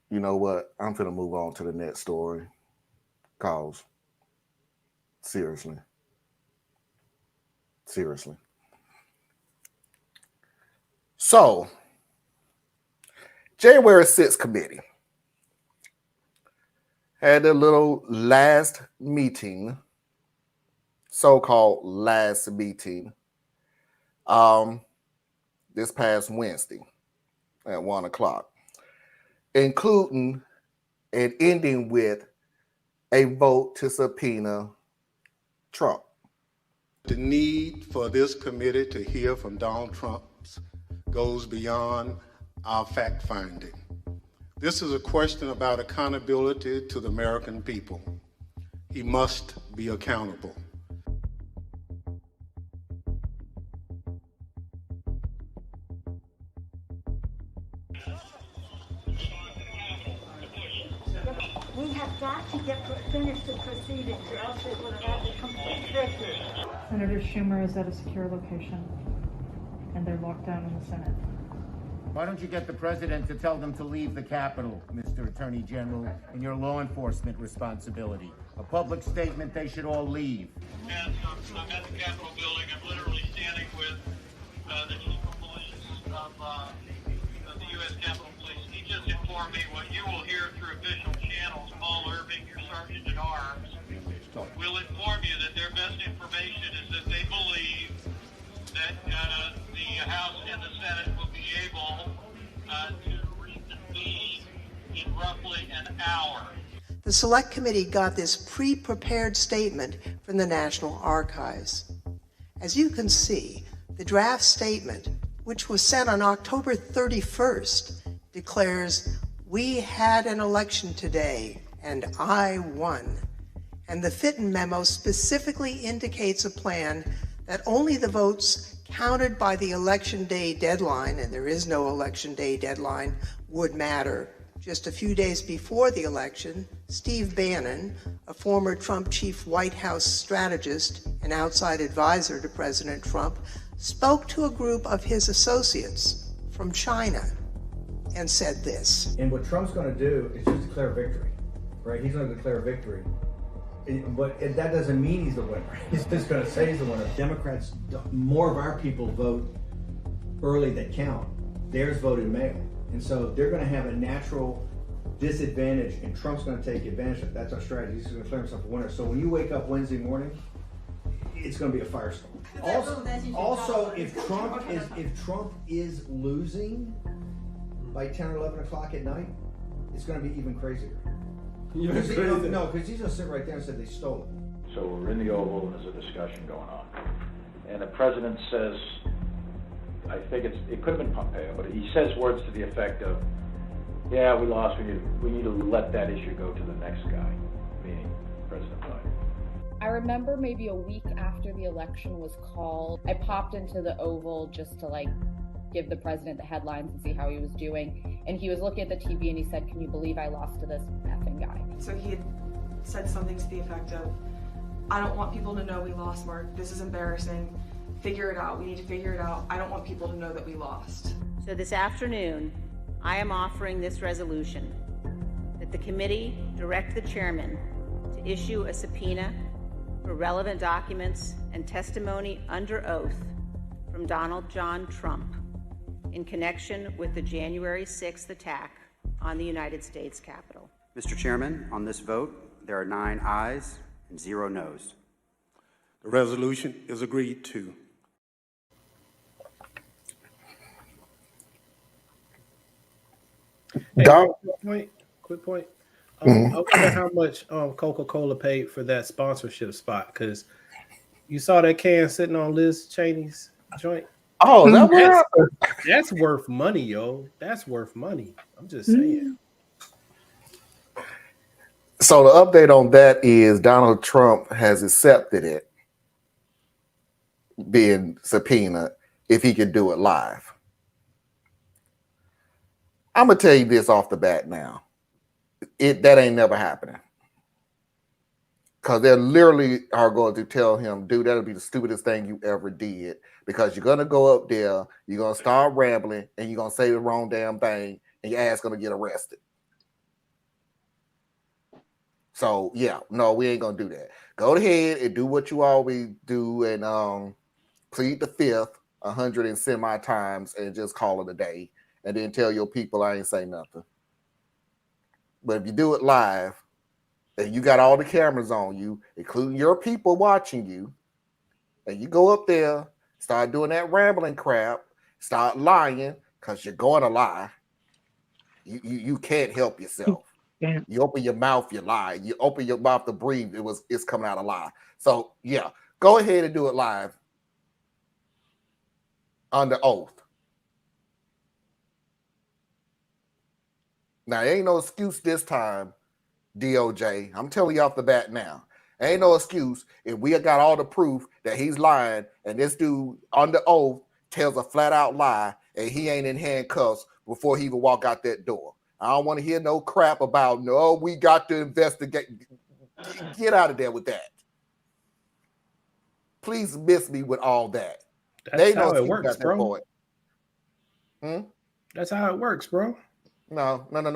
You know what? I'm finna move on to the next story. Cause seriously, seriously. So, January 6th committee had a little last meeting, so-called last meeting, um, this past Wednesday at 1 o'clock, including and ending with a vote to subpoena Trump. The need for this committee to hear from Donald Trump goes beyond our fact finding. This is a question about accountability to the American people. He must be accountable. We have got to finish the proceedings, or else it will have a complete victory. Senator Schumer is at a secure location, and they're locked down in the Senate. Why don't you get the president to tell them to leave the Capitol, Mr. Attorney General, in your law enforcement responsibility? A public statement, they should all leave. Yes, I'm at the Capitol building. I'm literally standing with the chief of police of the U.S. Capitol Police. He just informed me what you will hear through official channels. Paul Irving, your sergeant at arms, will inform you that their best information is that they believe that the House and the Senate will be able to reconvene in roughly an hour. The Select Committee got this pre-prepared statement from the National Archives. As you can see, the draft statement, which was sent on October 31st, declares, "We had an election today, and I won." And the Fitton memo specifically indicates a plan that only the votes counted by the election day deadline, and there is no election day deadline, would matter. Just a few days before the election, Steve Bannon, a former Trump chief White House strategist and outside advisor to President Trump, spoke to a group of his associates from China and said this. And what Trump's going to do is just declare victory, right? He's going to declare victory. But that doesn't mean he's the winner. He's just going to say he's the winner. Democrats, more of our people vote early that count. Theirs voted mail. And so they're going to have a natural disadvantage, and Trump's going to take advantage of it. That's our strategy. He's going to declare himself a winner. So when you wake up Wednesday morning, it's going to be a firestorm. Also, if Trump is losing by 10 or 11 o'clock at night, it's going to be even crazier. No, because he's going to sit right there and say they stole it. So we're in the Oval, and there's a discussion going on. And the president says, I think it could have been Pompeo, but he says words to the effect of, yeah, we lost, we need to let that issue go to the next guy, meaning President Biden. I remember maybe a week after the election was called, I popped into the Oval just to give the president the headlines and see how he was doing. And he was looking at the TV and he said, "Can you believe I lost to this effing guy?" So he had said something to the effect of, "I don't want people to know we lost, Mark. This is embarrassing. Figure it out. We need to figure it out. I don't want people to know that we lost." So this afternoon, I am offering this resolution that the committee direct the chairman to issue a subpoena for relevant documents and testimony under oath from Donald John Trump in connection with the January 6th attack on the United States Capitol. Mr. Chairman, on this vote, there are 9 ayes and 0 noes. The resolution is agreed to. Hey, quick point. I wonder how much Coca-Cola paid for that sponsorship spot, because you saw that can sitting on Liz Cheney's joint. Oh, that's worth money, yo. That's worth money. I'm just saying. So the update on that is Donald Trump has accepted it being subpoenaed if he could do it live. I'm gonna tell you this off the bat now. That ain't never happening. Because they literally are going to tell him, dude, that'll be the stupidest thing you ever did. Because you're going to go up there, you're going to start rambling, and you're going to say the wrong damn thing, and your ass going to get arrested. So yeah, no, we ain't gonna do that. Go ahead and do what you always do and plead the fifth 100 and semi times and just call it a day, and then tell your people I ain't say nothing. But if you do it live and you got all the cameras on you, including your people watching you, and you go up there, start doing that rambling crap, start lying, because you're going to lie. You can't help yourself. Yeah. You open your mouth, you lie. You open your mouth to breathe, it's coming out a lie. So yeah, go ahead and do it live under oath. Now, there ain't no excuse this time, DOJ. I'm telling you off the bat now. Ain't no excuse if we got all the proof that he's lying and this dude under oath tells a flat out lie and he ain't in handcuffs before he even walk out that door. I don't want to hear no crap about, no, we got to investigate. Get out of there with that. Please miss me with all that. That's how it works, bro. Hmm? That's how it works, bro. No. And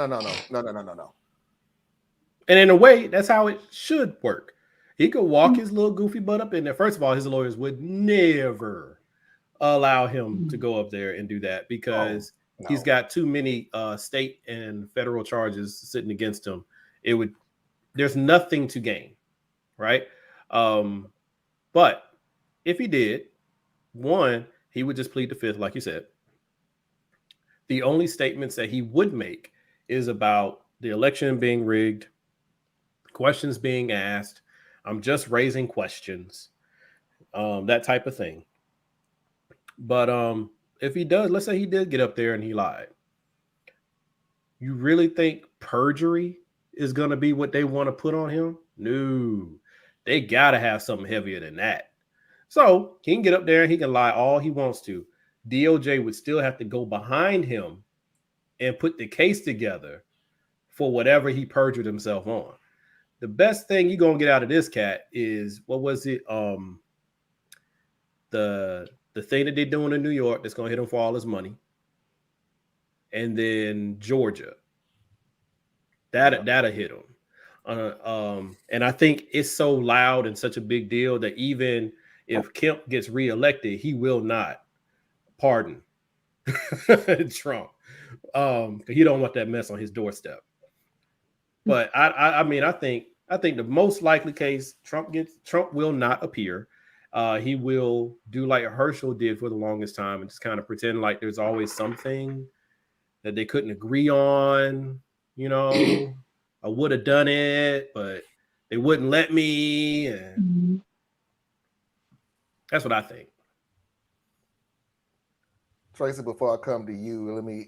in a way, that's how it should work. He could walk his little goofy butt up in there. First of all, his lawyers would never allow him to go up there and do that because he's got too many state and federal charges sitting against him. There's nothing to gain, right? But if he did, one, he would just plead the fifth, like you said. The only statements that he would make is about the election being rigged, questions being asked. I'm just raising questions, that type of thing. But if he does, let's say he did get up there and he lied. You really think perjury is going to be what they want to put on him? No, they got to have something heavier than that. So he can get up there and he can lie all he wants to. DOJ would still have to go behind him and put the case together for whatever he perjured himself on. The best thing you're going to get out of this cat is, what was it? The thing that they're doing in New York that's going to hit him for all his money. And then Georgia. That'll hit him. And I think it's so loud and such a big deal that even if Kemp gets reelected, he will not pardon Trump. He don't want that mess on his doorstep. But I mean, I think the most likely case, Trump will not appear. He will do like Herschel did for the longest time and just kind of pretend like there's always something that they couldn't agree on. You know, I would have done it, but they wouldn't let me. And that's what I think. Tracy, before I come to you, let me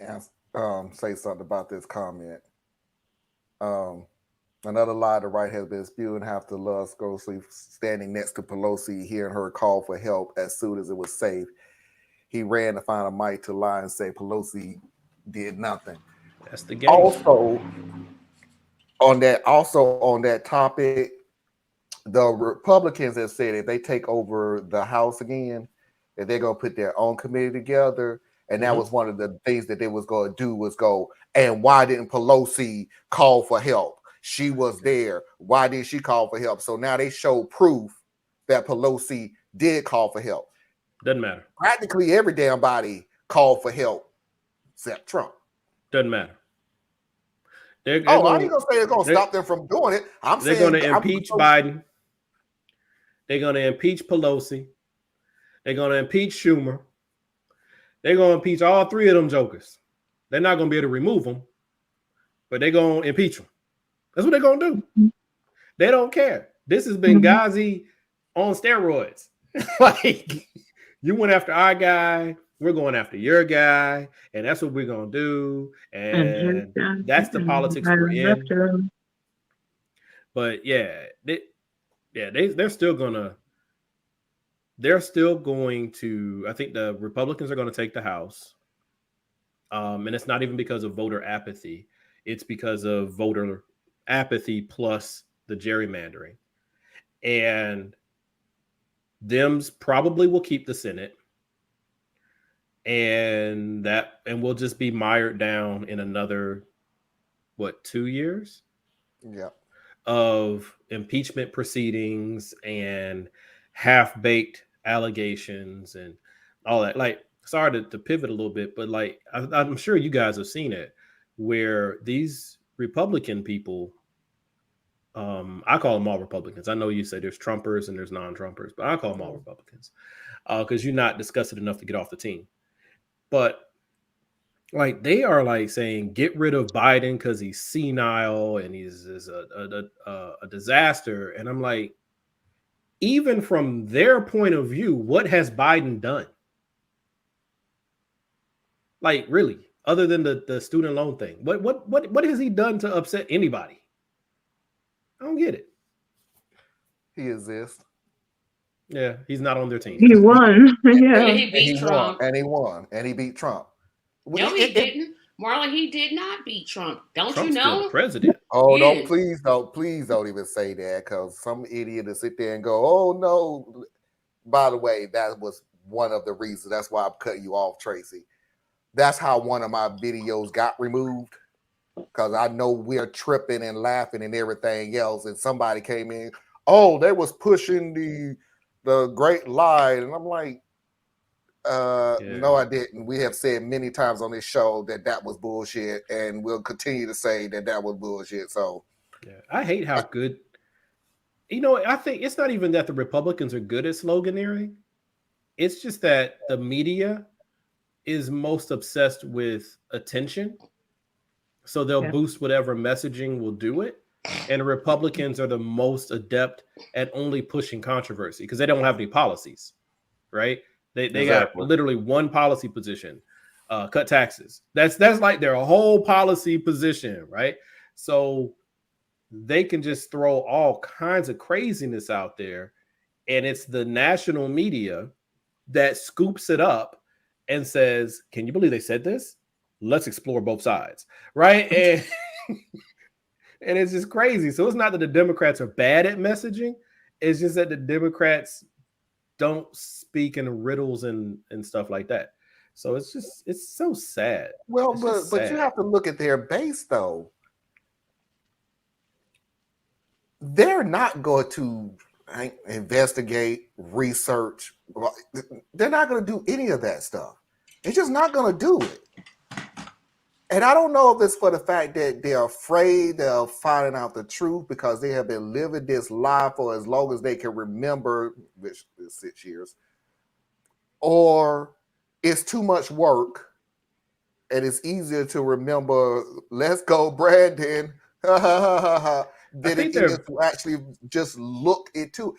say something about this comment. Another lie the right has been spewing after Love Grossly standing next to Pelosi, hearing her call for help as soon as it was safe. He ran to find a mic to lie and say Pelosi did nothing. That's the game. Also on that topic, the Republicans have said if they take over the House again, that they're going to put their own committee together. And that was one of the things that they was going to do was go, and why didn't Pelosi call for help? She was there. Why did she call for help? So now they show proof that Pelosi did call for help. Doesn't matter. Practically every damn body called for help except Trump. Doesn't matter. I ain't going to say they're going to stop them from doing it. They're going to impeach Biden. They're going to impeach Pelosi. They're going to impeach Schumer. They're going to impeach all three of them jokers. They're not going to be able to remove them, but they're going to impeach them. That's what they're going to do. They don't care. This is Benghazi on steroids. Like, you went after our guy, we're going after your guy, and that's what we're going to do. And that's the politics we're in. But yeah, they're still going to. They're still going to, I think the Republicans are going to take the House. And it's not even because of voter apathy. It's because of voter apathy plus the gerrymandering. And Dems probably will keep the Senate. And we'll just be mired down in another, 2 years? Yeah. of impeachment proceedings and half-baked allegations and all that. Like, sorry to pivot a little bit, but like I'm sure you guys have seen it, where these Republican people, I call them all Republicans. I know you say there's Trumpers and there's non-Trumpers, but I call them all Republicans because you're not disgusted enough to get off the team. But like they are like saying, get rid of Biden because he's senile and he's a disaster. And I'm like, even from their point of view, what has Biden done? Like, really, other than the student loan thing, what has he done to upset anybody? I don't get it. He exists. Yeah, he's not on their team. He won. Yeah. And he beat Trump. And he won. And he beat Trump. No, he didn't. Marlon, he did not beat Trump. Don't Trump's you know? still the president. Oh, Yes. please don't even say that, because some idiot will sit there and go, oh no. By the way, that was one of the reasons. That's why I'm cutting you off, Tracy. That's how one of my videos got removed, because I know we're tripping and laughing and everything else, and somebody came in, oh, they was pushing the great lie, and I'm like, no, I didn't. We have said many times on this show that was bullshit, and we'll continue to say that was bullshit. So, yeah, I hate how good. I think it's not even that the Republicans are good at sloganeering. It's just that the media is most obsessed with attention, so they'll boost whatever messaging will do it. And Republicans are the most adept at only pushing controversy because they don't have any policies, right? They got literally one policy position, cut taxes. That's like their whole policy position, right? So they can just throw all kinds of craziness out there, and it's the national media that scoops it up and says, "Can you believe they said this? Let's explore both sides," right? And and it's just crazy. So it's not that the Democrats are bad at messaging; it's just that the Democrats don't speak in riddles and stuff like that. So it's so sad. Well, but you have to look at their base though. They're not going to investigate, research. They're not going to do any of that stuff. They're just not going to do it. And I don't know if it's for the fact that they're afraid of finding out the truth because they have been living this lie for as long as they can remember, which is 6 years, or it's too much work and it's easier to remember, let's go, Brandon, than it is to actually just look into.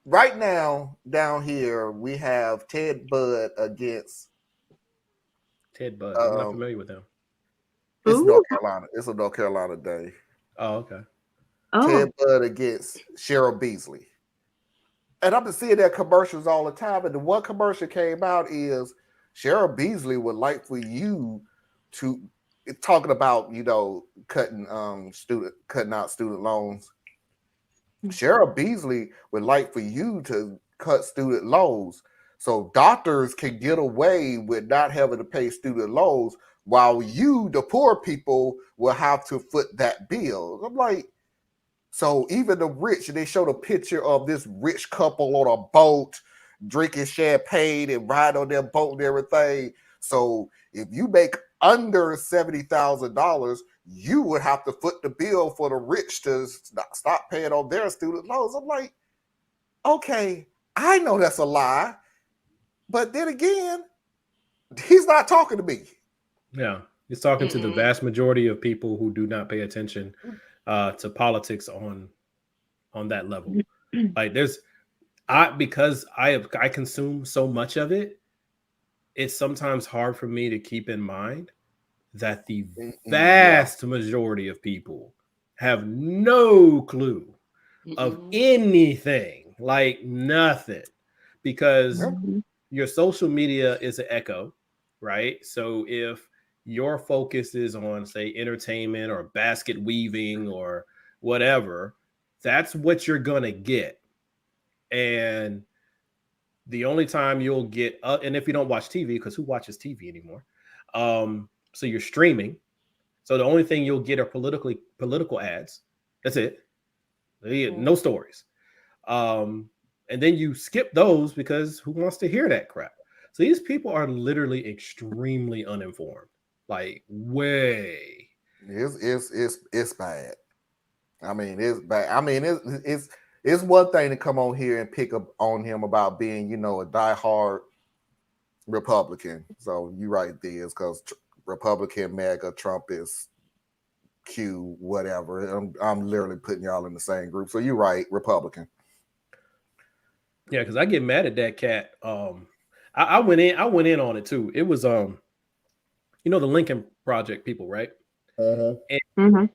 Right now, down here, we have Ted Budd against Ted Budd. I'm not familiar with him. It's North Carolina. It's a North Carolina day. Oh, okay. Ted Budd against Cheryl Beasley. And I've been seeing their commercials all the time. And the one commercial came out is Cheryl Beasley would like for you to talking about, cutting out student loans. Cheryl Beasley would like for you to cut student loans so doctors can get away with not having to pay student loans while you, the poor people, will have to foot that bill. I'm like, so even the rich, they showed a picture of this rich couple on a boat drinking champagne and riding on their boat and everything. So if you make under $70,000, you would have to foot the bill for the rich to stop paying on their student loans. I'm like, okay, I know that's a lie, but then again, he's not talking to me. Yeah, he's talking to the vast majority of people who do not pay attention to politics on that level. Like because I consume so much of it, it's sometimes hard for me to keep in mind that the vast majority of people have no clue of anything, like nothing, because your social media is an echo, right? So if your focus is on, say, entertainment or basket weaving or whatever, that's what you're going to get. And the only time you'll get, and if you don't watch TV, because who watches TV anymore? So you're streaming. So the only thing you'll get are political ads. That's it. No stories. And then you skip those because who wants to hear that crap? So these people are literally extremely uninformed. Like way. It's bad. I mean, it's bad. I mean, it's one thing to come on here and pick up on him about being, a diehard Republican. So you right there, because Republican, MAGA, Trump is Q, whatever. I'm literally putting y'all in the same group. So you're right, Republican. Yeah, because I get mad at that cat. I went in on it too. It was the Lincoln Project people, right? And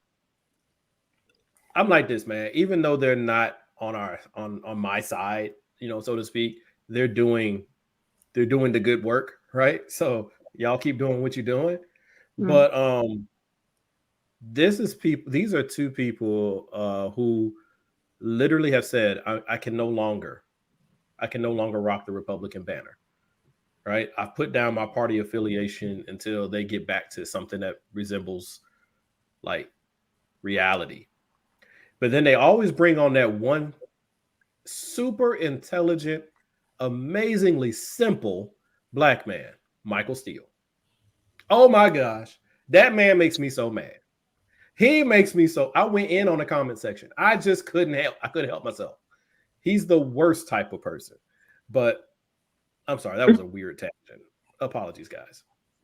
I'm like this, man. Even though they're not on my side, so to speak, they're doing the good work, right? So y'all keep doing what you're doing. But these are two people who literally have said, I can no longer rock the Republican banner. Right? I've put down my party affiliation until they get back to something that resembles like reality. But then they always bring on that one super intelligent, amazingly simple black man, Michael Steele. Oh my gosh, that man makes me so mad. He makes me so. I went in on the comment section. I just couldn't help myself. He's the worst type of person. But I'm sorry, that was a weird tangent. Apologies, guys.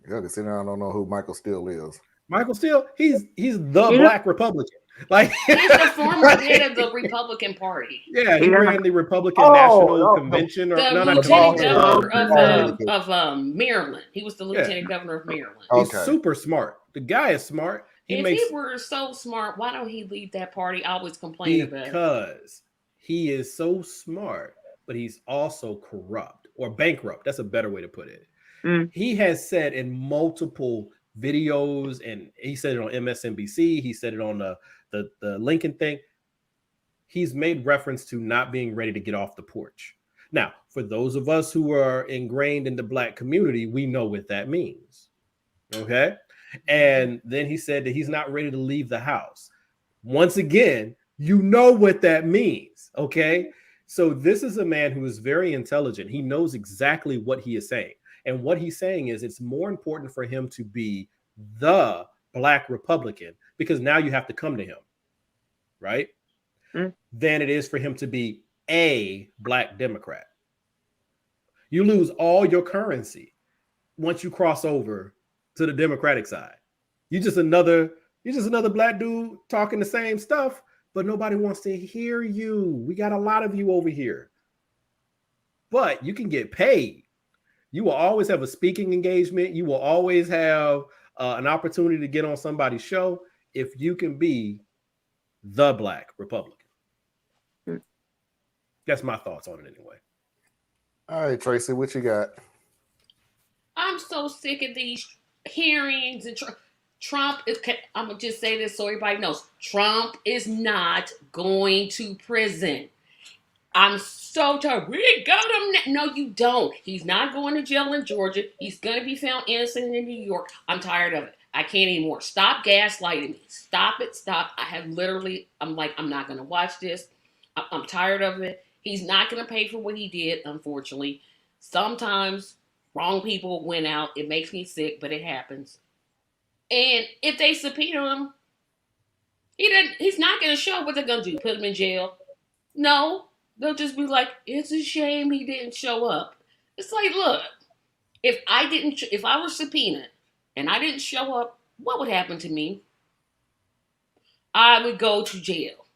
Yeah, because I don't know who Michael Steele is. Michael Steele, he's the Black Republican. Like he's the former head of the Republican Party. Yeah, he ran the Republican National Convention, or the lieutenant governor of Maryland. He was the lieutenant governor of Maryland. He's super smart. The guy is smart. If he were so smart, why don't he leave that party? I always complain about it. Because he is so smart, but he's also corrupt or bankrupt. That's a better way to put it. He has said in multiple videos, and he said it on MSNBC, he said it on the Lincoln thing. He's made reference to not being ready to get off the porch. Now, for those of us who are ingrained in the Black community, we know what that means. Okay. And then he said that he's not ready to leave the house. Once again, you know what that means. Okay. So this is a man who is very intelligent. He knows exactly what he is saying. And what he's saying is it's more important for him to be the Black Republican, because now you have to come to him, right? Than it is for him to be a Black Democrat. You lose all your currency once you cross over to the Democratic side. You're just another Black dude talking the same stuff, but nobody wants to hear you. We got a lot of you over here. But you can get paid. You will always have a speaking engagement. You will always have an opportunity to get on somebody's show if you can be the Black Republican. That's my thoughts on it anyway. All right, Tracy, what you got? I'm so sick of these hearings and Trump is. I'm gonna just say this so everybody knows. Trump is not going to prison. I'm so tired. We got him. No, you don't. He's not going to jail in Georgia. He's going to be found innocent in New York. I'm tired of it. I can't anymore. Stop gaslighting me. Stop it. Stop. I'm not going to watch this. I'm tired of it. He's not going to pay for what he did, unfortunately. Sometimes wrong people win out. It makes me sick, but it happens. And if they subpoena him, he's not going to show what they're going to do. Put him in jail? No. They'll just be like, it's a shame he didn't show up. It's like, look, if I were subpoenaed and I didn't show up, what would happen to me? I would go to jail.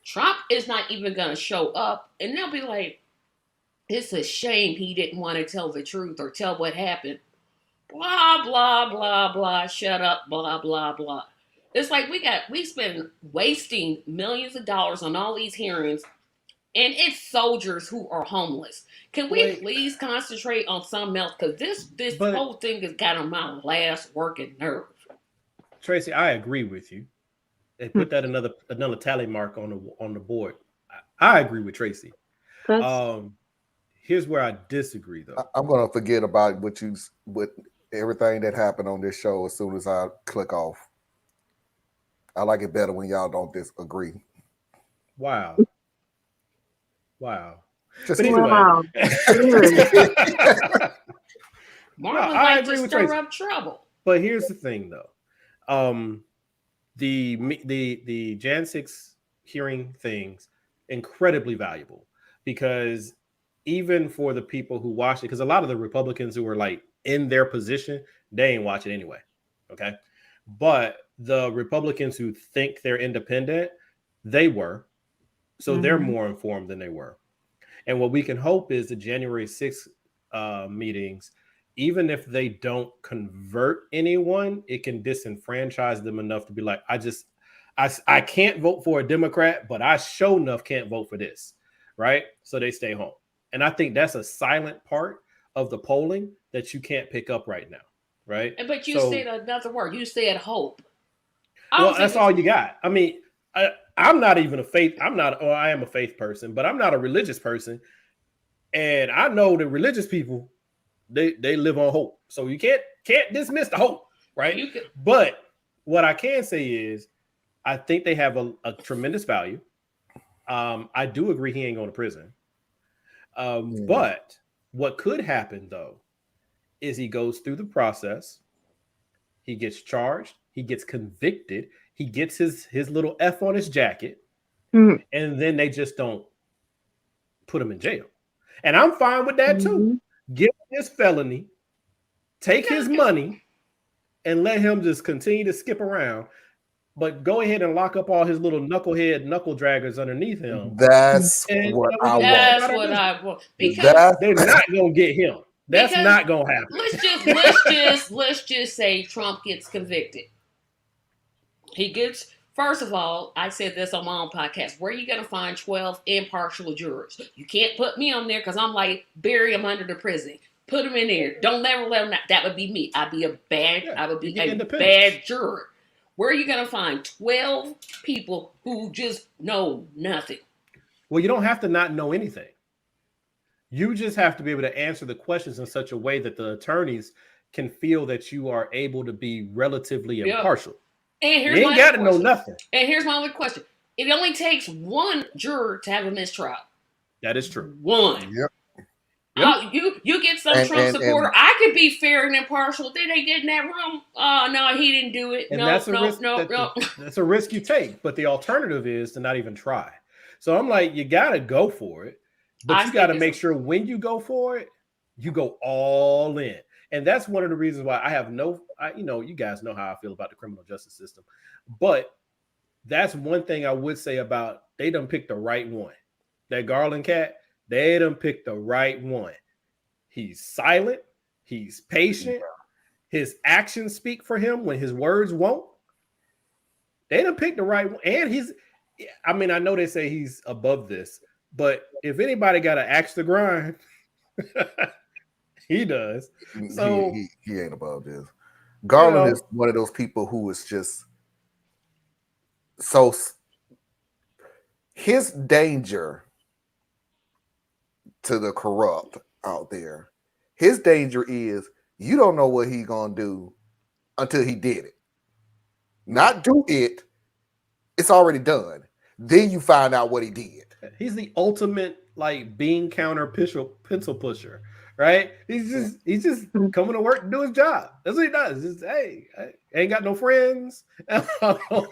Trump is not even going to show up, and they'll be like, it's a shame he didn't want to tell the truth or tell what happened. Blah, blah, blah, blah, shut up, blah, blah, blah. It's like we spend wasting millions of dollars on all these hearings. And it's soldiers who are homeless. Can we please concentrate on something else? Because this whole thing has got on my last working nerve. Tracy, I agree with you. And put that another tally mark on the board. I agree with Tracy. Here's where I disagree, though. I'm gonna forget about what everything that happened on this show as soon as I click off. I like it better when y'all don't disagree. Wow. Wow. Just But anyway. Marvin No, I like agree to with stir Tracy. up trouble. But here's the thing, though. The Jan 6 hearing things incredibly valuable, because even for the people who watch it, because a lot of the Republicans who are like in their position, they ain't watch it anyway. Okay. But the Republicans who think they're independent, they were. So they're more informed than they were. And what we can hope is the January 6th meetings, even if they don't convert anyone, it can disenfranchise them enough to be like, I can't vote for a Democrat, but I sure enough can't vote for this, right? So they stay home. And I think that's a silent part of the polling that you can't pick up right now, right? But you said another word. You said hope. Well, that's all you got. I mean, I'm not even I am a faith person, but I'm not a religious person. And I know that religious people, they live on hope. So you can't dismiss the hope, right? But what I can say is I think they have a tremendous value. I do agree he ain't going to prison. But what could happen, though, is he goes through the process. He gets charged. He gets convicted. He gets his little F on his jacket. And then they just don't put him in jail. And I'm fine with that, too. Give him his felony, take his money, and let him just continue to skip around. But go ahead and lock up all his little knuckle draggers underneath him. That's what I want. Because they're not gonna get him. That's not gonna happen. Let's just say Trump gets convicted. He gets. First of all, I said this on my own podcast. Where are you going to find 12 impartial jurors? You can't put me on there because I'm like, bury him under the prison. Put him in there. Don't never let him out. That would be me. I would be a bad juror. Where are you going to find 12 people who just know nothing? Well, you don't have to not know anything. You just have to be able to answer the questions in such a way that the attorneys can feel that you are able to be relatively impartial. And here's you ain't got to know nothing. And here's my other question. It only takes one juror to have a mistrial. That is true. One. Yep. You get some Trump supporter. I could be fair and impartial. Did they get in that room? No, he didn't do it. And no. That's a risk you take. But the alternative is to not even try. So I'm like, you got to go for it. But you got to make sure when you go for it, you go all in. And that's one of the reasons why I have you guys know how I feel about the criminal justice system. But that's one thing I would say about they done picked the right one. That Garland cat, they done picked the right one. He's silent. He's patient. His actions speak for him when his words won't. They done picked the right one. And I know they say he's above this, but if anybody got to axe the grind, he does. So he ain't above this. Garland is one of those people who is just so. His danger to the corrupt out there, his danger is you don't know what he's gonna do until he did it. Not do it; it's already done. Then you find out what he did. He's the ultimate bean counter pencil pusher. Right? He's just coming to work and do his job. That's what he does. Just, hey, I ain't got no friends. I don't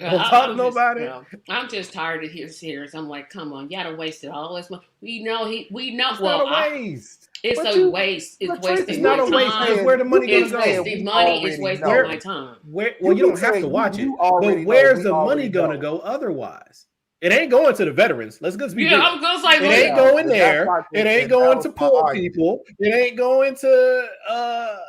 talk to nobody. I'm just tired of his hearings. I'm like, come on, y'all done wasted all this money. We know. It's not a waste. It's a waste. It's wasting It's not a waste. Because where the money going to go? It's wasting money. It's wasting my time. Well, you don't have to watch it. But where's the money going to go otherwise? It ain't going to the veterans. Let's just be real. I'm gonna say it ain't going there. It ain't going to poor people. It ain't going to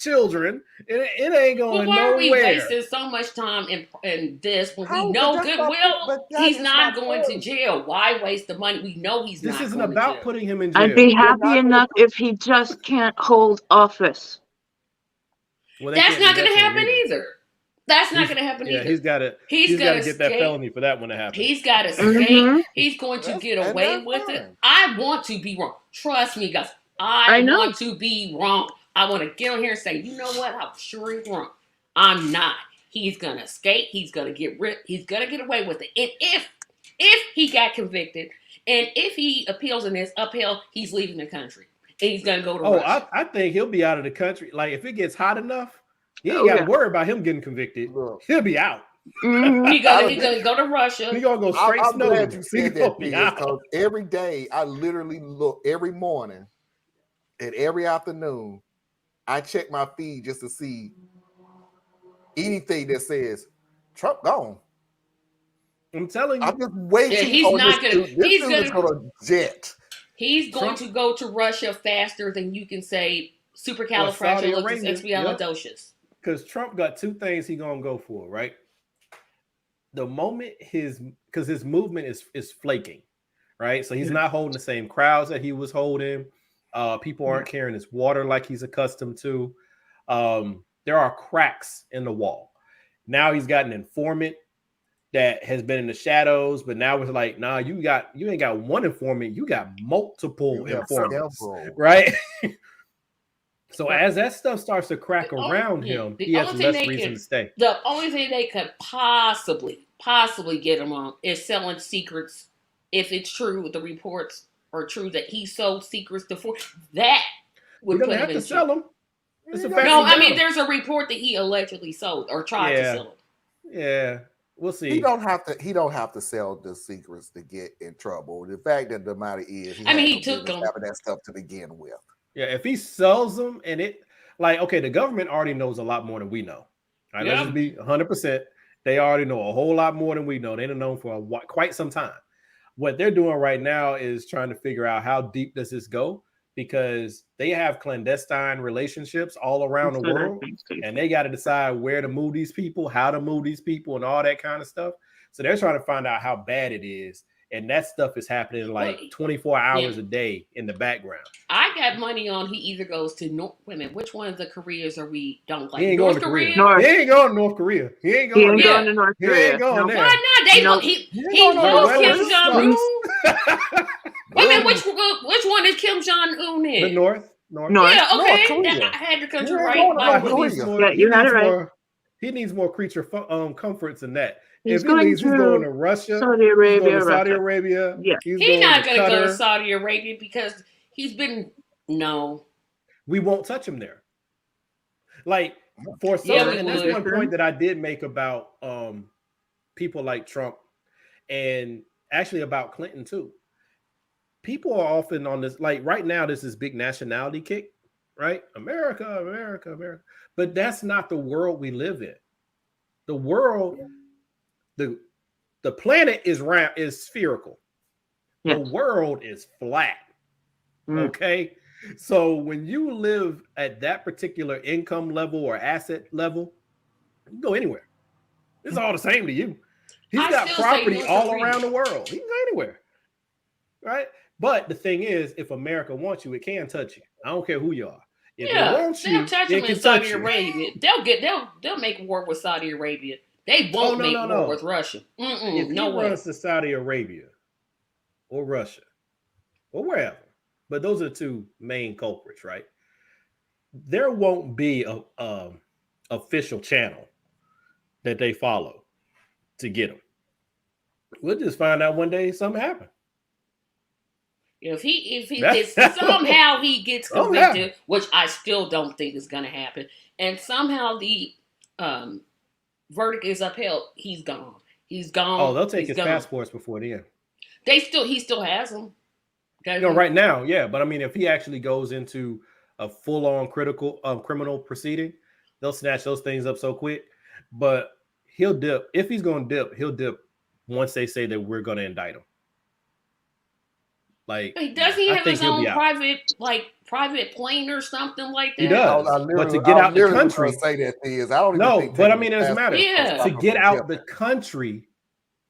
children. It ain't going why nowhere. Are we wasting so much time in this when we know goodwill he's not going to jail? Why waste the money? We know he's not. This isn't about putting him in jail. I'd be happy enough if he just can't hold office. Well, that's not going to happen either. That's not going to happen either. He's got to get that felony for that one to happen. He's got to escape. He's going to get away with it. I want to be wrong. Trust me, guys. I want to be wrong. I want to get on here and say, you know what? I'm sure he's wrong. I'm not. He's gonna escape. He's gonna get rid. He's gonna get away with it. And if he got convicted, and if he appeals and it's upheld, he's leaving the country. And he's gonna go to Russia. I think he'll be out of the country. Like if it gets hot enough, you ain't got to worry about him getting convicted. He'll be out. He's gonna go to Russia. He's gonna go straight I'm snow. glad you said that, because every day I literally look, every morning and every afternoon, I check my feed just to see anything that says Trump gone. I'm telling you, I'm just waiting. Yeah, he's on not this gonna. dude. This He's dude is gonna. gonna jet. He's going Trump- to go to Russia faster than you can say Saudi supercalifragilisticexpialidocious. Because Trump got two things he gonna go for, right? The moment because his movement is flaking, right? So he's not holding the same crowds that he was holding. People aren't carrying his water like he's accustomed to. There are cracks in the wall. Now he's got an informant that has been in the shadows, but now it's like, nah, you ain't got one informant, you got multiple informants, right? So as that stuff starts to crack around him, he has less reason to stay. The only thing they could possibly get him on is selling secrets. If it's true, the reports are true that he sold secrets to that would You're put gonna him have in to sell them. No, I mean there's a report that he allegedly sold or tried to sell them. Yeah, we'll see. He don't have to sell the secrets to get in trouble. The fact that the matter is, he took them. Having that stuff to begin with. Yeah, if he sells them and it the government already knows a lot more than we know. All right, let's just be 100%. They already know a whole lot more than we know. They've known for quite some time. What they're doing right now is trying to figure out how deep does this go, because they have clandestine relationships all around the world, and they got to decide where to move these people, how to move these people, and all that kind of stuff. So they're trying to find out how bad it is. And that stuff is happening like 24 hours a day in the background. I got money on he either goes to North. Wait a minute, which one of the Koreas are we don't like? He ain't North going to Korea. Korea. He ain't going to North Korea. He ain't going to North Korea. He ain't going there. Why not? He loves Kim Jong Un. Wait a minute, which one is Kim Jong Un in? The North. Yeah, okay. North I had the country You had it right. He needs more creature comforts than that. He's If he leaves, he's going going to Russia, Saudi Arabia. Saudi Arabia. Yeah. He's not going to go to Saudi Arabia because he's been We won't touch him there. Like for some, and that's one point that I did make about people like Trump, and actually about Clinton too. People are often on this, like right now, this is big nationality kick, right? America, America, America. But that's not the world we live in. The world, the planet is round, is spherical. Yes. The world is flat. Okay. So when you live at that particular income level or asset level, you can go anywhere. It's all the same to you. He's got property all around the world. He can go anywhere. Right? But the thing is, if America wants you, it can touch you. I don't care who you are. If it wants you, touch it him can in Saudi touch you. Arabia. They'll make war with Saudi Arabia. They won't make war with Russia. If no he way. runs to Saudi Arabia or Russia or wherever, but those are the two main culprits, right? There won't be a official channel that they follow to get him. We'll just find out one day something happened. If he gets somehow he gets convicted, which I still don't think is going to happen, and somehow the verdict is upheld, he's gone. He's gone. Oh, they'll take his passports before the end. He still has them. Right now, yeah. But I mean, if he actually goes into a full-on criminal proceeding, they'll snatch those things up so quick. But he'll dip. If he's going to dip, he'll dip once they say that we're going to indict him. Like, does he have his own private plane or something like that? He does. But to get out the country, say that is I don't. No, but I mean, it doesn't matter. Yeah. To get out the country,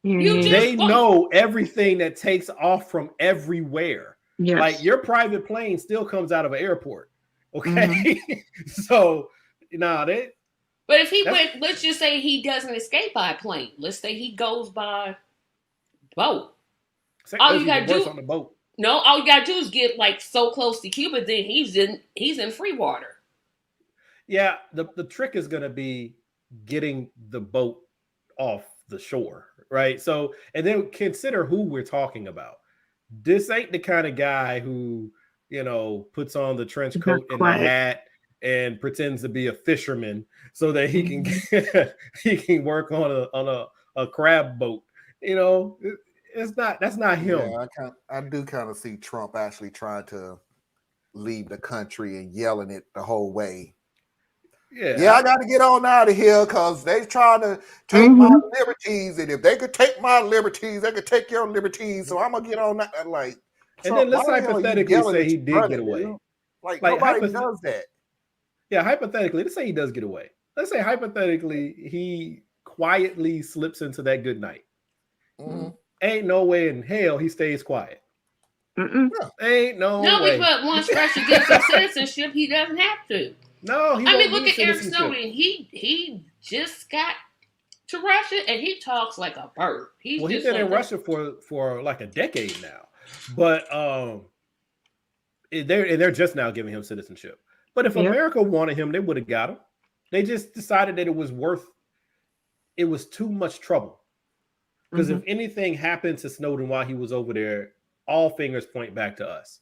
Mm-hmm. they know everything that takes off from everywhere. Yes. Like your private plane still comes out of an airport. Okay, so they. But if he went, let's just say he doesn't escape by plane. Let's say he goes by boat. All you gotta do on the boat. No, all you gotta do is get like so close to Cuba, then he's in free water. Yeah, the trick is gonna be getting the boat off the shore, right? So, and then consider who we're talking about. This ain't the kind of guy who, puts on the trench coat and the hat and pretends to be a fisherman so that he can he can work on a crab boat. That's not him. Yeah, I do kind of see Trump actually trying to leave the country and yelling it the whole way. Yeah, I got to get on out of here because they trying to take my liberties, and if they could take my liberties, they could take your liberties. So I'm gonna get on that. Like, and then let's hypothetically say he did get away. Like nobody does that. Yeah, hypothetically, let's say he does get away. Let's say hypothetically he quietly slips into that good night. Ain't no way in hell he stays quiet. Ain't no way. But once Russia gets his citizenship, he doesn't have to. No, he I mean, look at Eric Snowden. He just got to Russia and he talks like a bird. He's been in Russia for like a decade now, but they're just now giving him citizenship. But if America wanted him, they would have got him. They just decided that it was too much trouble. Because if anything happened to Snowden while he was over there, all fingers point back to us,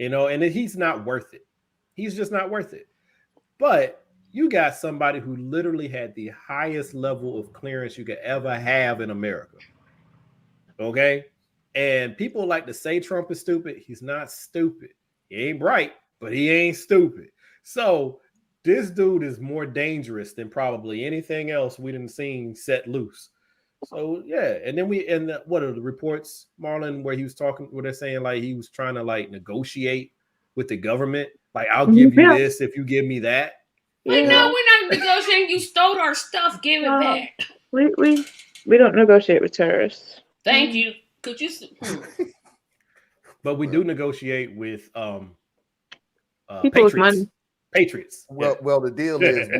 and he's not worth it. He's just not worth it. But you got somebody who literally had the highest level of clearance you could ever have in America. Okay? And people like to say Trump is stupid. He's not stupid. He ain't bright, but he ain't stupid. So this dude is more dangerous than probably anything else we done seen set loose. So yeah, and then what are the reports, Marlon, where they're saying like he was trying to like negotiate with the government, like I'll give you this if you give me that. Like, no, we're not negotiating. You stole our stuff. Give it back. We don't negotiate with terrorists. Thank you. Could you? But we do negotiate with people with money. Patriots. Well, the deal is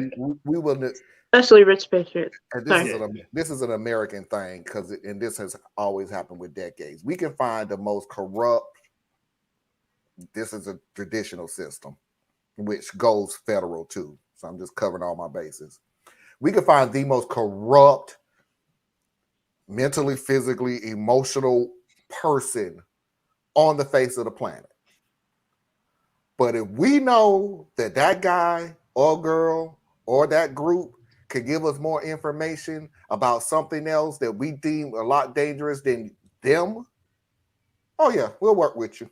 we will. Especially rich patriots. And this is an American thing and this has always happened with decades. We can find the most corrupt. This is a traditional system, which goes federal too. So I'm just covering all my bases. We can find the most corrupt, mentally, physically, emotional person on the face of the planet. But if we know that guy or girl or that group could give us more information about something else that we deem a lot dangerous than them, oh yeah, we'll work with you.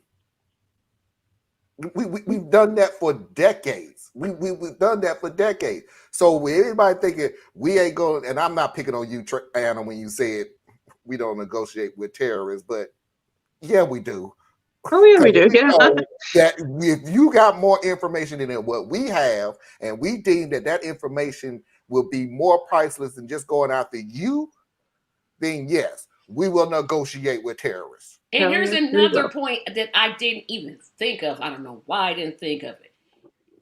We've done that for decades. We've done that for decades. So with anybody thinking we ain't going, and I'm not picking on you, Anna, when you said we don't negotiate with terrorists, but yeah, we do. Oh yeah, we do. Yeah. That if you got more information than what we have, and we deem that information will be more priceless than just going after you, then yes, we will negotiate with terrorists. And here's another point that I didn't even think of. I don't know why I didn't think of it.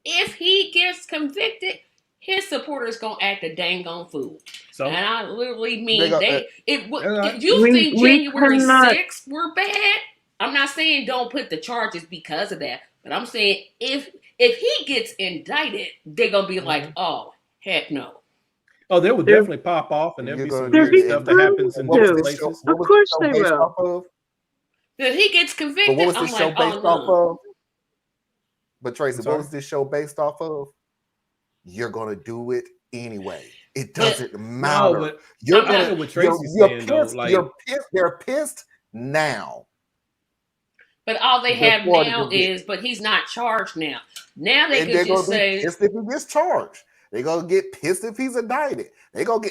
If he gets convicted, his supporters gonna act a dang on fool. So, and I literally mean you think January 6th were bad? I'm not saying don't put the charges because of that, but I'm saying if he gets indicted, they're gonna be like, oh heck no. Oh, they would definitely pop off, and there'll be some weird stuff that happens in different places. Of course they will. If he gets convicted, but what was this show based off of? But Tracy, what was this show based off of? You're gonna do it anyway. It doesn't matter. No, you're gonna. What Tracy's saying, though, like they're pissed now. But all they have now is, but he's not charged now. Now they can just say, pissed if he gets charged. They're gonna get pissed if he's indicted. They're gonna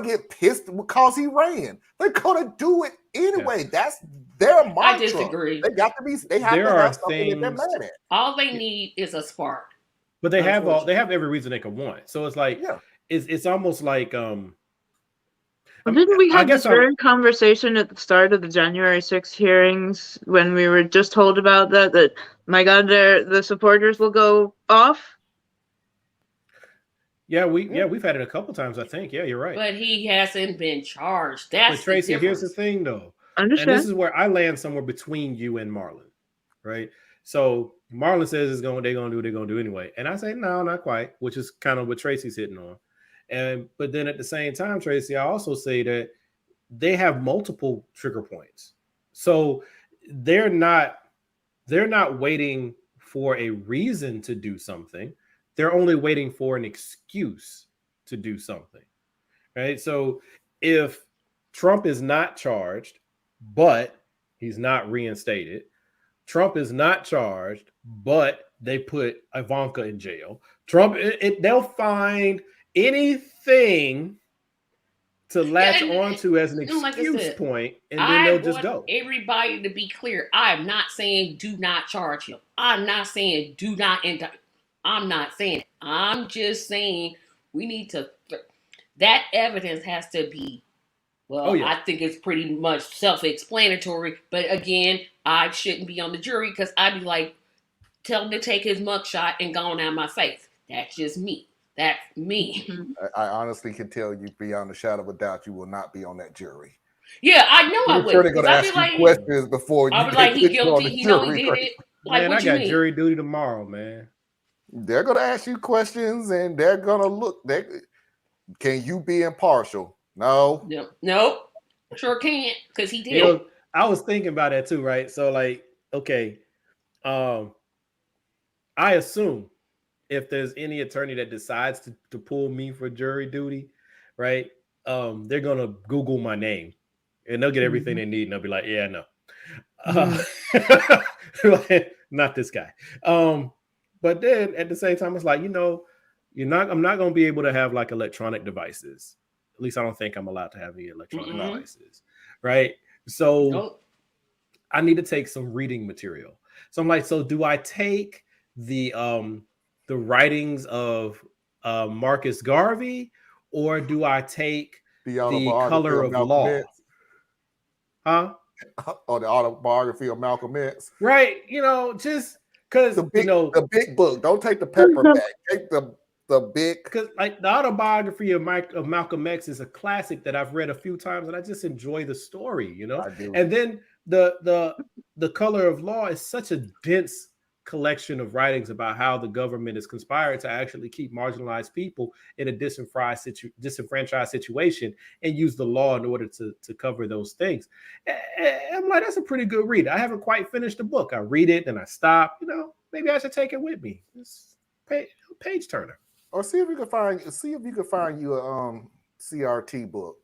get pissed because he ran. They're gonna do it anyway. Yeah. That's their mantra. I disagree. They have to have something that they're mad at. All they need is a spark. But they have every reason they can want it. So it's like it's almost like didn't we have this very conversation at the start of the January 6th hearings when we were just told about that my God, the supporters will go off? Yeah, we've had it a couple times, I think. Yeah, you're right. But he hasn't been charged. That's but Tracy, here's the thing though. Understand. And this is where I land somewhere between you and Marlon, right? So Marlon says they're gonna do anyway. And I say, no, not quite, which is kind of what Tracy's hitting on. But then at the same time, Tracy, I also say that they have multiple trigger points. So they're not waiting for a reason to do something. They're only waiting for an excuse to do something. Right? So if Trump is not charged, but he's not reinstated, Trump is not charged, but they put Ivanka in jail. Trump, they'll find anything to latch onto as an excuse point, and then they'll just go. Everybody to be clear, I am not saying do not charge him. I'm not saying do not indict. I'm not saying. I'm just saying we need to. That evidence has to be. Well, I think it's pretty much self-explanatory. But again, I shouldn't be on the jury because I'd be like, tell him to take his mugshot and go on out of my face. That's just me. That's me. I honestly can tell you beyond a shadow of a doubt you will not be on that jury. Yeah, I know I would. They're going to ask you questions before you. I was like, he guilty. He know he did it. Like, man, what I you got mean? jury duty tomorrow, man. They're going to ask you questions, and they're going to look. Can you be impartial? No. Nope. Sure can't, because he did. You know, I was thinking about that too, right? So, like, okay, I assume if there's any attorney that decides to pull me for jury duty, right? They're gonna Google my name, and they'll get everything they need, and they'll be like, "Yeah, no, not this guy." But then at the same time, it's like, I'm not gonna be able to have like electronic devices. At least I don't think I'm allowed to have any electronic devices, right? So I need to take some reading material. So I'm like, so do I take the writings of Marcus Garvey, or do I take the Color of Law? Huh? Or the autobiography of Malcolm X? Right. Just because the big book. Don't take the paperback. Take the big, because like the autobiography of Malcolm X is a classic that I've read a few times, and I just enjoy the story, I do. And then the Color of Law is such a dense collection of writings about how the government is conspiring to actually keep marginalized people in a disenfranchised situation and use the law in order to cover those things. And I'm like, that's a pretty good read. I haven't quite finished the book. I read it and I stop. Maybe I should take it with me. It's page turner. Or see if you can find you a CRT book.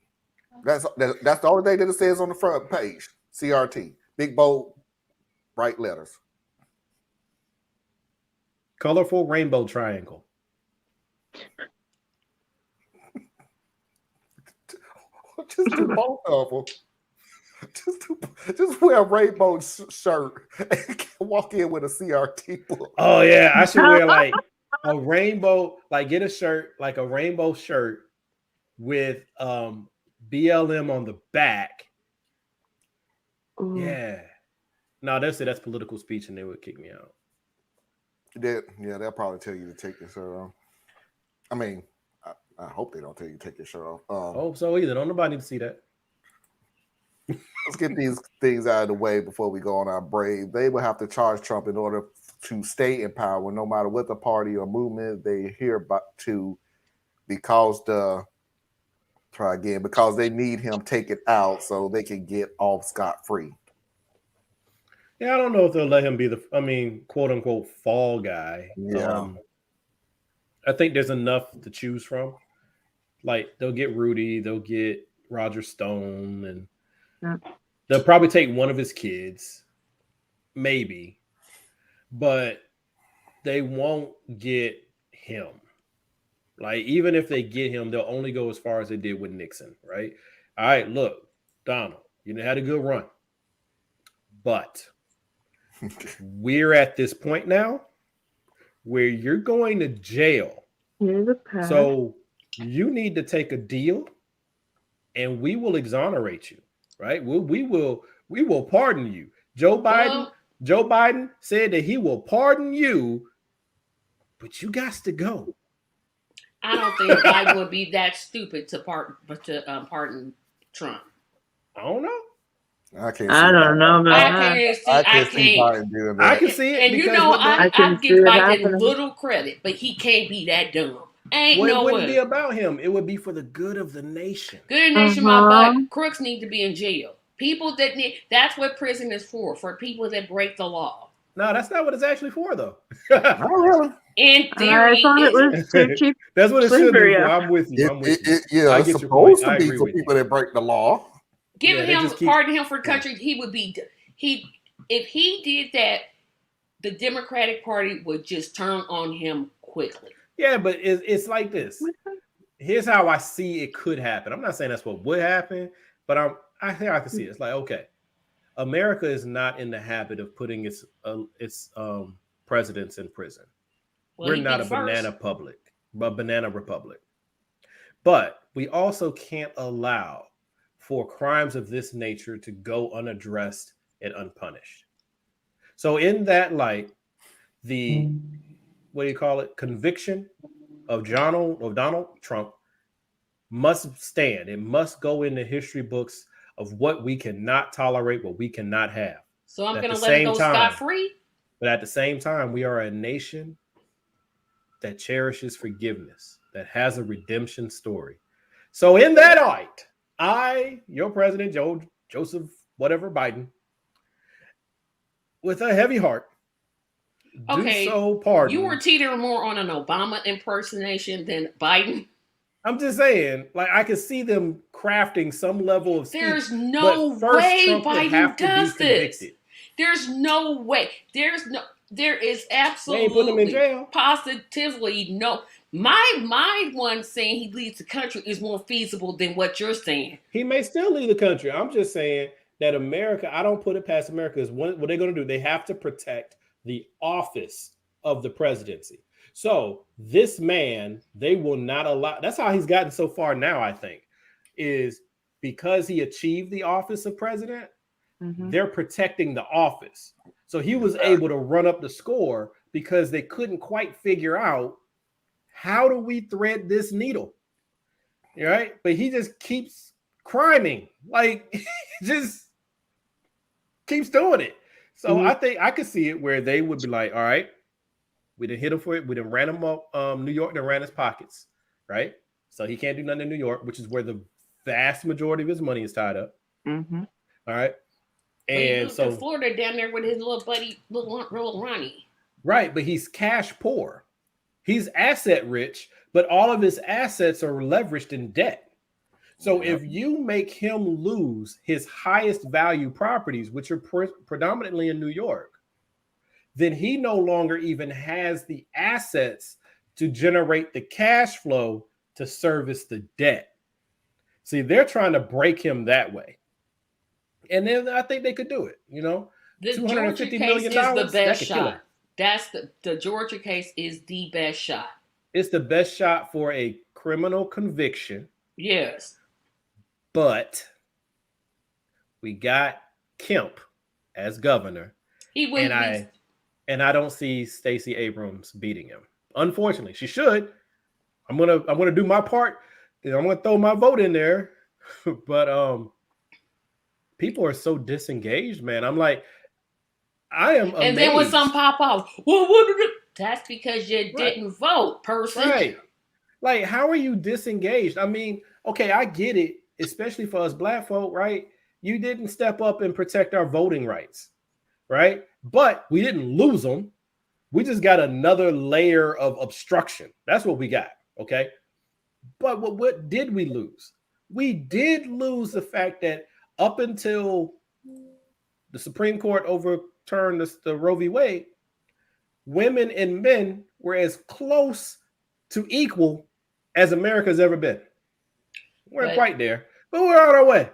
That's the only thing that it says on the front page. CRT, big bold, bright letters. Colorful rainbow triangle. Just do both of them. Just wear a rainbow shirt and walk in with a CRT book. Oh yeah, I should wear like a rainbow, like get a shirt, like a rainbow shirt with BLM on the back. Ooh. Yeah. No, that's political speech, and they would kick me out. They'll probably tell you to take your shirt off. I mean, I hope they don't tell you to take your shirt off. Hope so either. Don't nobody need to see that. Let's get these things out of the way before we go on our break. They will have to charge Trump in order to stay in power, no matter what the party or movement they hear about to, because they need him taken out so they can get off scot-free. Yeah, I don't know if they'll let him be quote unquote fall guy. Yeah. I think there's enough to choose from. Like they'll get Rudy, they'll get Roger Stone, and they'll probably take one of his kids, maybe, but they won't get him. Like, even if they get him, they'll only go as far as they did with Nixon, right? All right, look, Donald, you had a good run, but we're at this point now where you're going to jail. So you need to take a deal and we will exonerate you, right? We will pardon you. Joe Biden said that he will pardon you, but you got to go. I don't think Biden would be that stupid to pardon Trump. I don't know. I don't know, man. I can see Biden doing that. I can see it. And I give Biden little credit, but he can't be that dumb. Ain't Well, no it wouldn't way. be about him. It would be for the good of the nation. Good nation, my butt. Crooks need to be in jail. People that need, that's what prison is for people that break the law. No, that's not what it's actually for, though. Oh, really? In theory, I thought it was to keep That's what it should be slavery for. out. I'm with you. I'm with you. Yeah, I it's get your point. supposed to I be agree for with you. people that break the law. Giving they him, just keep- pardoning him for the country, he would be, if he did that, the Democratic Party would just turn on him quickly. Yeah, but it's like this. Here's how I see it could happen. I'm not saying that's what would happen, but I think I can see it. It's like, okay, America is not in the habit of putting its presidents in prison. Well, We're he'd not be a first. banana republic. But we also can't allow for crimes of this nature to go unaddressed and unpunished. So in that light, the conviction of Donald Trump must stand. It must go in the history books of what we cannot tolerate, what we cannot have. So I'm At going to the let it same go time- scot-free? But at the same time, we are a nation that cherishes forgiveness, that has a redemption story. So in that light, your president, Joseph, whatever, Biden, with a heavy heart, Okay, do so pardon. you were teetering more on an Obama impersonation than Biden. I'm just saying, like, I could see them crafting some level of speech. There's no but first way Trump would have Biden to be does this. convicted. There's no way. There is They ain't putting him in absolutely, jail. positively no. My one saying he leaves the country is more feasible than what you're saying. He may still leave the country. I'm just saying that America, I don't put it past America, is what they're going to do. They have to protect the office of the presidency. So this man, they will not allow. That's how he's gotten so far now, I think, is because he achieved the office of president, they're protecting the office. So he was able to run up the score because they couldn't quite figure out how do we thread this needle, right? But he just keeps criming, like just keeps doing it. So I think I could see it where they would be like, all right, we didn't hit him for it. We didn't ran him up. New York done ran his pockets, right? So he can't do nothing in New York, which is where the vast majority of his money is tied up. All right. But he And moved so to Florida down there with his little buddy, little Ronnie. right, but he's cash poor. He's asset rich, but all of his assets are leveraged in debt. So if you make him lose his highest value properties, which are predominantly in New York, then he no longer even has the assets to generate the cash flow to service the debt. See, they're trying to break him that way. And then I think they could do it, you know. The Georgia $250 case million, is the that best could kill him. shot. That's the Georgia case is the best shot. It's the best shot for a criminal conviction. Yes. But we got Kemp as governor. He wouldn't and I don't see Stacey Abrams beating him. Unfortunately, she should. I'm gonna do my part. I'm gonna throw my vote in there. But people are so disengaged, man. I'm like, I am amazed. And then when some pop off, well, what did it? That's because you didn't vote, person. Right. Like, how are you disengaged? I mean, okay, I get it, especially for us black folk, right? You didn't step up and protect our voting rights, right? But we didn't lose them. We just got another layer of obstruction. That's what we got, okay? But what did we lose? We did lose the fact that up until the Supreme Court overturned the Roe v. Wade, women and men were as close to equal as America's ever been. We're not quite there, but we're on our way.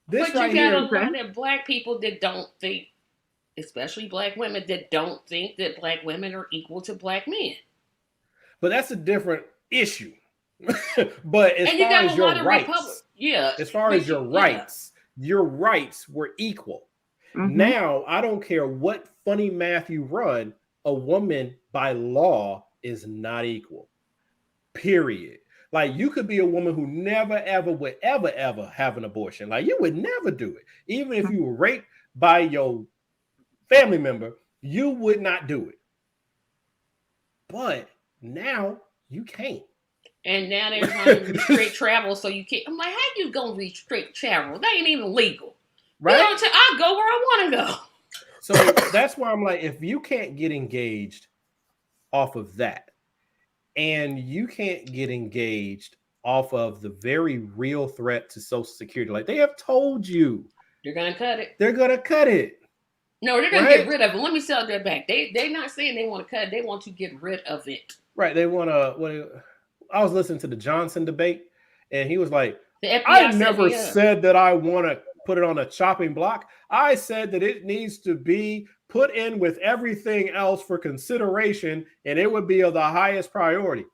This But right you got here, a lot of black people that don't think, especially black women, that don't think that black women are equal to black men. but that's a different issue. But as And you far got as a your lot of rights, as far as your rights were equal. Now, I don't care what funny math you run, a woman by law is not equal. Period. Like, you could be a woman who never, ever would ever have an abortion. Like, you would never do it. Even if you were raped by your family member, you would not do it. But now you can't. And now they're trying to restrict travel, so you can't. I'm like, how you gonna restrict travel? That ain't even legal, right? I go where I want to go. So that's why I'm like, if you can't get engaged off of that, and you can't get engaged off of the very real threat to Social Security, like they have told you, they're gonna cut it. They're gonna cut it. No, they're gonna get rid of it. Let me sell that back. They're not saying they want to cut it. They want to get rid of it. Right. They want to. I was listening to the Johnson debate, and he was like, I never said that I want to put it on a chopping block. I said that it needs to be put in with everything else for consideration, and it would be of the highest priority.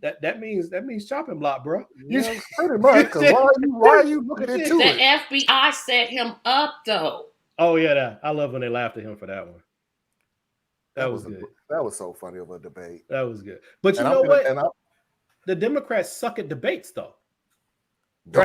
That means chopping block, bro. Yeah, pretty much. Why are you looking into it? The FBI set him up, though. Oh yeah, I love when they laughed at him for that one. That was good. That was so funny of a debate. That was good. But you know what? The Democrats suck at debates, though.